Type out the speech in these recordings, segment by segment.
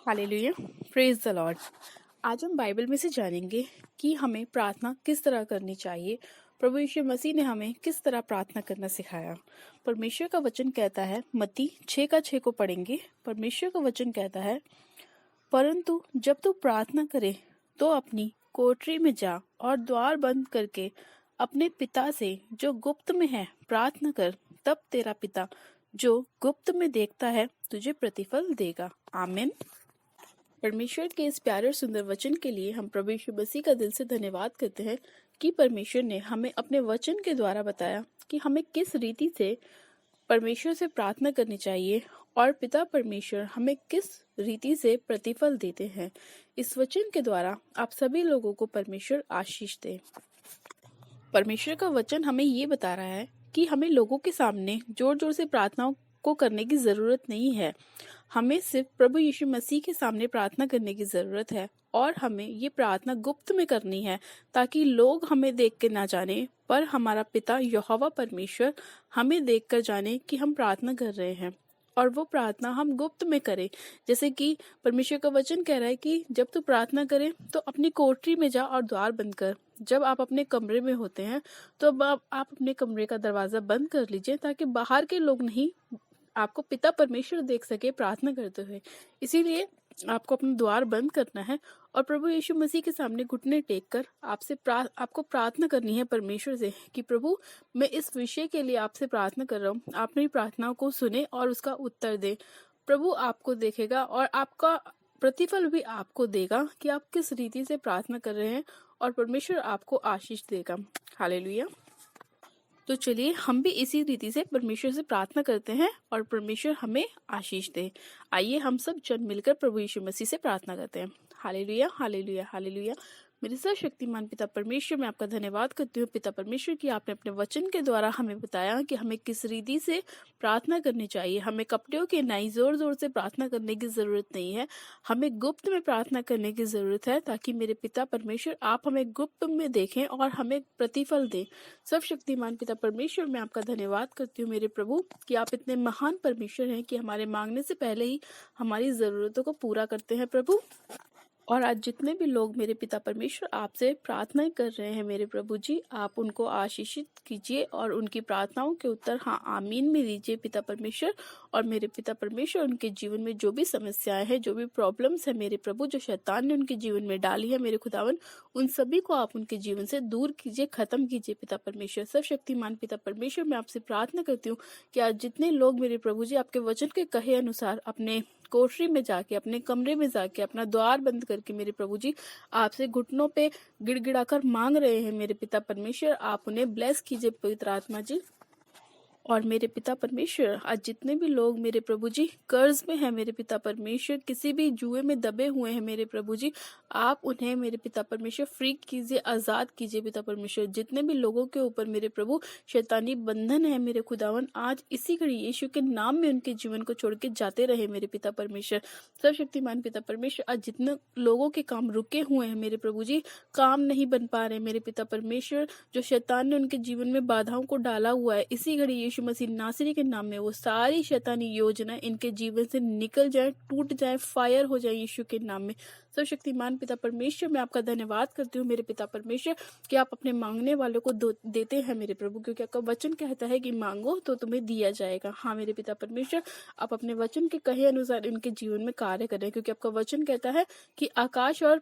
Hallelujah, praise the Lord. आज हम Bible में से जानेंगे कि हमें प्रार्थना किस तरह करनी चाहिए। प्रभु यीशु मसीह ने हमें किस तरह प्रार्थना करना सिखाया। परमेश्वर का वचन कहता है, मत्ती 6:6 को पढ़ेंगे। परमेश्वर का वचन कहता है, परंतु जब तू प्रार्थना करे तो अपनी कोठरी में जा और द्वार बंद करके अपने पिता से जो गुप्त में है प्रार्थना कर, तब तेरा पिता जो गुप्त में देखता है तुझे प्रतिफल देगा। आमीन। परमेश्वर के इस प्यारे और सुंदर वचन के लिए हम प्रभु यीशु मसीह का दिल से धन्यवाद करते हैं कि परमेश्वर ने हमें अपने वचन के द्वारा बताया कि हमें किस रीति से परमेश्वर से प्रार्थना करनी चाहिए और पिता परमेश्वर हमें किस रीति से प्रतिफल देते हैं। इस वचन के द्वारा आप सभी लोगों को परमेश्वर आशीष दे। परमेश्वर का वचन हमें ये बता रहा है कि हमें लोगों के सामने जोर जोर से प्रार्थनाओं को करने की जरूरत नहीं है। हमें सिर्फ प्रभु यीशु मसीह के सामने प्रार्थना करने की जरूरत है और हमें ये प्रार्थना गुप्त में करनी है ताकि लोग हमें देख के ना जाने, पर हमारा पिता यहोवा परमेश्वर हमें देखकर जाने कि हम प्रार्थना कर रहे हैं और वो प्रार्थना हम गुप्त में करें। जैसे कि परमेश्वर का वचन कह रहा है कि जब तू प्रार्थना करे तो अपनी कोठरी में जा और द्वार बंद कर। जब आप अपने कमरे में होते हैं तो अब आप अपने कमरे का दरवाजा बंद कर लीजिए ताकि बाहर के लोग नहीं, आपको पिता परमेश्वर देख सके प्रार्थना करते हुए। इसीलिए आपको अपना द्वार बंद करना है और प्रभु यीशु मसीह के सामने घुटने टेक कर आपको प्रार्थना करनी है परमेश्वर से कि प्रभु, मैं इस विषय के लिए आपसे प्रार्थना कर रहा हूँ, आप मेरी प्रार्थनाओं को सुने और उसका उत्तर दे। प्रभु आपको देखेगा और आपका प्रतिफल भी आपको देगा कि आप किस रीति से प्रार्थना कर रहे हैं और परमेश्वर आपको आशीष देगा। हालेलुया। तो चलिए हम भी इसी रीति से परमेश्वर से प्रार्थना करते हैं और परमेश्वर हमें आशीष दे। आइए हम सब जन मिलकर प्रभु यीशु मसीह से प्रार्थना करते हैं। Hallelujah, hallelujah, hallelujah. मेरे सर्वशक्तिमान पिता परमेश्वर, मैं आपका धन्यवाद करती हूँ पिता परमेश्वर कि आपने अपने वचन के द्वारा हमें बताया कि हमें किस रीति से प्रार्थना करनी चाहिए। हमें कपड़ों के नहीं जोर जोर से प्रार्थना करने की जरूरत नहीं है, हमें गुप्त में प्रार्थना करने की जरूरत है ताकि मेरे पिता परमेश्वर आप हमें गुप्त में देखें और हमें प्रतिफल दें। सर्वशक्तिमान पिता परमेश्वर, मैं आपका धन्यवाद करती हूँ मेरे प्रभु कि आप इतने महान परमेश्वर हैं कि हमारे मांगने से पहले ही हमारी जरूरतों को पूरा करते हैं प्रभु। और आज जितने भी लोग मेरे पिता परमेश्वर आपसे प्रार्थनाएं कर रहे हैं मेरे प्रभु जी, आप उनको आशीषित कीजिए और उनकी प्रार्थनाओं के उत्तर हाँ आमीन में दीजिए पिता परमेश्वर। और मेरे पिता परमेश्वर, उनके जीवन में जो भी समस्याएं हैं, जो भी प्रॉब्लम्स है मेरे प्रभु, जो शैतान ने उनके जीवन में डाली है मेरे खुदावन, उन सभी को आप उनके जीवन से दूर कीजिए, खत्म कीजिए पिता परमेश्वर। सर्वशक्तिमान पिता परमेश्वर, मैं आपसे प्रार्थना करती हूँ कि आज जितने लोग मेरे प्रभु जी आपके वचन के कहे अनुसार अपने कोठरी में जाके, अपने कमरे में जाके, अपना द्वार बंद करके मेरे प्रभु जी आपसे घुटनों पे गिड़गिड़ाकर मांग रहे हैं मेरे पिता परमेश्वर, आप उन्हें ब्लेस कीजिए पवित्र आत्मा जी। और मेरे पिता परमेश्वर, आज जितने भी लोग मेरे प्रभु जी कर्ज में हैं मेरे पिता परमेश्वर, किसी भी जुए में दबे हुए हैं मेरे प्रभु जी, आप उन्हें मेरे पिता परमेश्वर फ्री कीजिए, आजाद कीजिए पिता परमेश्वर। जितने भी लोगों के ऊपर मेरे प्रभु शैतानी बंधन है मेरे खुदावन, आज इसी घड़ी यीशु के नाम में उनके जीवन को छोड़ के जाते रहे मेरे पिता परमेश्वर। सर्वशक्तिमान पिता परमेश्वर, आज जितने लोगों के काम रुके हुए हैं मेरे प्रभु जी, काम नहीं बन पा रहे मेरे पिता परमेश्वर, जो शैतान ने उनके जीवन में बाधाओं को डाला हुआ है, इसी घड़ी यीशु मसीह नासरी के नाम में वो सारी शैतानी योजना इनके जीवन से निकल जाए, टूट जाए, फायर हो जाए यीशु के नाम में। सर्वशक्तिमान पिता परमेश्वर, मैं आपका धन्यवाद करती हूँ मेरे पिता परमेश्वर कि आप अपने मांगने वालों को देते हैं मेरे प्रभु, क्योंकि आपका वचन कहता है कि मांगो तो तुम्हें दिया जाएगा। हाँ मेरे पिता परमेश्वर, आप अपने वचन के कहे अनुसार इनके जीवन में कार्य करें, क्योंकि आपका वचन कहता है कि आकाश और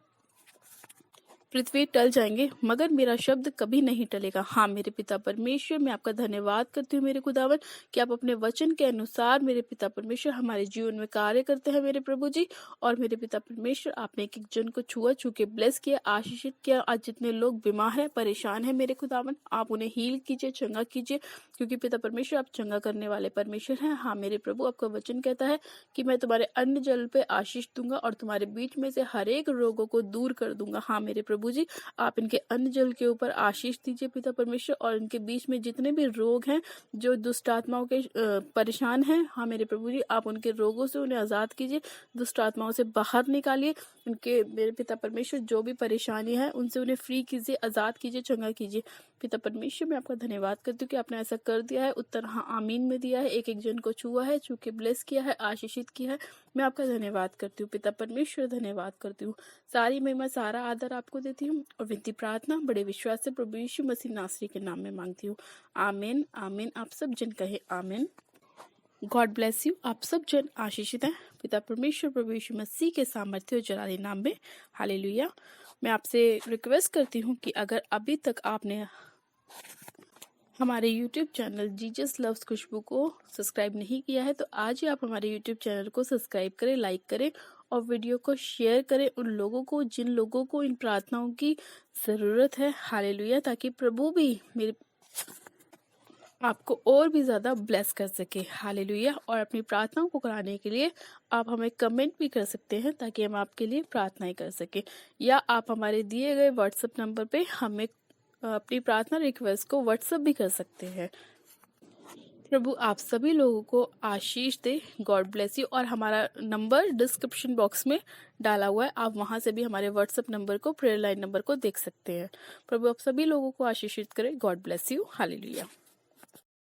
पृथ्वी टल जाएंगे मगर मेरा शब्द कभी नहीं टलेगा। हाँ मेरे पिता परमेश्वर, मैं आपका धन्यवाद करती हूँ मेरे खुदावन कि आप अपने वचन के अनुसार मेरे पिता परमेश्वर हमारे जीवन में कार्य करते हैं मेरे प्रभु जी। और मेरे पिता परमेश्वर, आपने एक एक जन को छुआ छू के ब्लेस किया, आशीषित किया। आज जितने लोग बीमार हैं, परेशान हैं मेरे खुदावन, आप उन्हें हील कीजिए, चंगा कीजिए, क्योंकि पिता परमेश्वर आप चंगा करने वाले परमेश्वर हैं। हाँ मेरे प्रभु, आपका वचन कहता है कि मैं तुम्हारे अन्न जल पे आशीष दूंगा और तुम्हारे बीच में से हर एक रोगों को दूर कर दूंगा। हाँ मेरे प्रभु प्रभु जी आप इनके अन्न जल के ऊपर आशीष दीजिए पिता परमेश्वर, और इनके बीच में जितने भी रोग हैं, जो दुष्ट आत्माओं के परेशान हैं, हाँ मेरे प्रभु जी आप उनके रोगों से उन्हें आज़ाद कीजिए, दुष्ट आत्माओं से बाहर निकालिए। उनके मेरे पिता परमेश्वर जो भी परेशानी है उनसे उन्हें फ्री कीजिए, आज़ाद कीजिए, चंगा कीजिए। पिता परमेश्वर मैं आपका धन्यवाद करती हूँ कि आपने ऐसा कर दिया है, उत्तर हाँ आमीन में दिया है, एक एक जन को छुआ है, छू के ब्लेस किया है, आशीषित किया है। मैं आपका धन्यवाद करती हूँ पिता परमेश्वर, धन्यवाद करती हूँ। सारी महिमा सारा आदर आपको देती हूँ और विनती प्रार्थना बड़े विश्वास से प्रभु यीशु मसीह नासरी के नाम में मांगती हूँ। आमीन आमीन। आप सब जन कहे आमीन। God bless you. आप सब जन आशीषित हैं पिता परमेश्वर प्रभु यीशु मसीह के सामर्थ्य और जलाली नाम में। हालेलुया। मैं आपसे रिक्वेस्ट करती हूँ कि अगर अभी तक आपने हमारे YouTube चैनल जीसस लव्स खुशबू को सब्सक्राइब नहीं किया है तो आज ही आप हमारे YouTube चैनल को सब्सक्राइब करें, लाइक करें और वीडियो को शेयर करें उन लोगों को जिन लोगों को इन प्रार्थनाओं की ज़रूरत है। हालेलुया। ताकि प्रभु भी मेरे आपको और भी ज़्यादा ब्लेस कर सके। हालेलुया। और अपनी प्रार्थनाओं को कराने के लिए आप हमें कमेंट भी कर सकते हैं ताकि हम आपके लिए प्रार्थनाएं कर सकें, या आप हमारे दिए गए व्हाट्सएप नंबर पे हमें अपनी प्रार्थना रिक्वेस्ट को व्हाट्सएप भी कर सकते हैं। प्रभु आप सभी लोगों को आशीष दे। God bless you. और हमारा नंबर डिस्क्रिप्शन बॉक्स में डाला हुआ है, आप वहां से भी हमारे व्हाट्सएप नंबर को, प्रेयर लाइन नंबर को देख सकते हैं। प्रभु आप सभी लोगों को आशीषित करें। God bless you. हालेलुया।